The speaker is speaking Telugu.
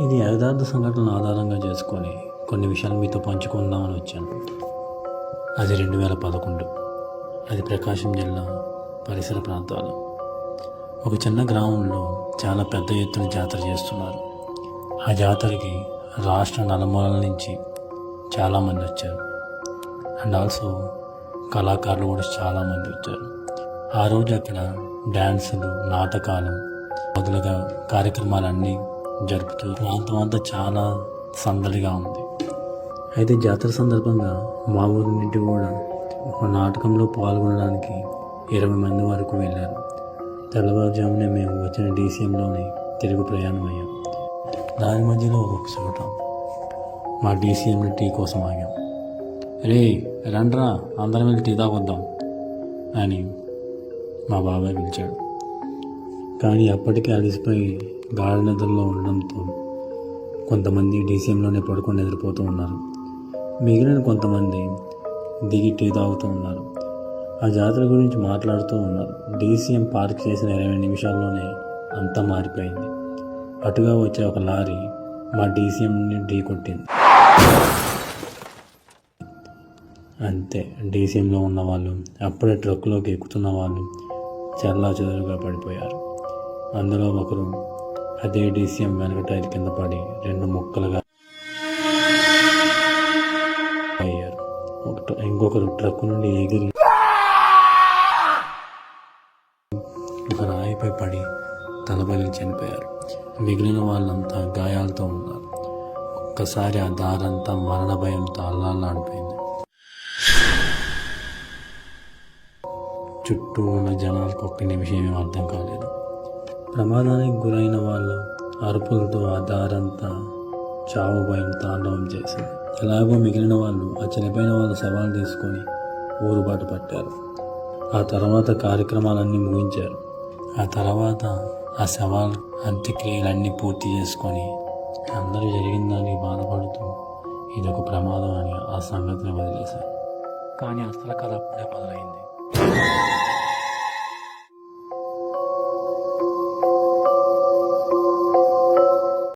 ఇది యథార్థ సంఘటనలు ఆధారంగా చేసుకొని కొన్ని విషయాలు మీతో పంచుకుందామని వచ్చాను. అది 2011. అది ప్రకాశం జిల్లా పరిసర ప్రాంతాలు. ఒక చిన్న గ్రామంలో చాలా పెద్ద ఎత్తున జాతర చేస్తున్నారు. ఆ జాతరకి రాష్ట్ర నలుమూలల నుంచి చాలామంది వచ్చారు. అండ్ ఆల్సో కళాకారులు కూడా చాలామంది వచ్చారు. ఆ రోజు అక్కడ డ్యాన్సులు, నాటకాలు మొదలుగా కార్యక్రమాలన్నీ జరుపుతూ ప్రాంతం అంతా చాలా సందడిగా ఉంది. అయితే జాతర సందర్భంగా మా ఊరి నుండి కూడా ఒక నాటకంలో పాల్గొనడానికి 20 మంది వరకు వెళ్ళారు. తెల్లవారుజామునే మేము వచ్చిన డీసీఎంలోని తిరుగు ప్రయాణం అయ్యాం. దాని మధ్యలో ఒక చోట మా డీసీఎంలో టీ కోసం ఆగాం. రే రండ్రా, అందరం వెళ్ళి టీ తాగొద్దాం అని మా బాబాయ్ పిలిచాడు. కానీ అప్పటికే అలసిపోయి గాఢ నిద్రలో ఉండడంతో కొంతమంది డీసీఎంలోనే పడుకొని నిద్రపోతూ ఉన్నారు. మిగిలిన కొంతమంది దిగి టీ తాగుతూ ఉన్నారు. ఆ జాతర గురించి మాట్లాడుతూ ఉన్నారు. డీసీఎం పార్క్ చేసిన 20 నిమిషాల్లోనే అంతా మారిపోయింది. అటుగా వచ్చే ఒక లారీ మా డీసీఎంని ఢీ కొట్టింది. అంతే, డీసీఎంలో ఉన్న వాళ్ళు, అప్పుడే ట్రక్కులోకి ఎక్కుతున్న వాళ్ళు చెల్లాచెదురుగా పడిపోయారు. అందులో ఒకరు అదే డీసీఎం వెనక టైర్ కింద పడి 2 ముక్కలుగా అయ్యారు. ఇంకొకరు ట్రక్ నుండి ఎగిరి ఒక రాయిపై పడి తలబలి చనిపోయారు. మిగిలిన వాళ్ళంతా గాయాలతో ఉన్నారు. ఒక్కసారి ఆ దారంతా మరణ భయంతో అల్లాడిపోయింది. చుట్టూ ఉన్న జనాలకు ఒక్క నిమిషం ఏమీ అర్థం కాలేదు. ప్రమాదానికి గురైన వాళ్ళు అరుపులతో ఆ దారంతా చావు భయం తాండవం చేసింది. ఎలాగో మిగిలిన వాళ్ళు ఆ చనిపోయిన వాళ్ళ శవాలు తీసుకొని ఊరుబాటు పట్టారు. ఆ తర్వాత కార్యక్రమాలన్నీ ముగించారు. ఆ తర్వాత ఆ శవాలు అంత్యక్రియలన్నీ పూర్తి చేసుకొని అందరూ జరిగిన దానికి బాధపడుతూ ఇదొక ప్రమాదం అని ఆ సంగతిని వదిలేశారు. కానీ అసలు కథ అప్పుడే మొదలైంది.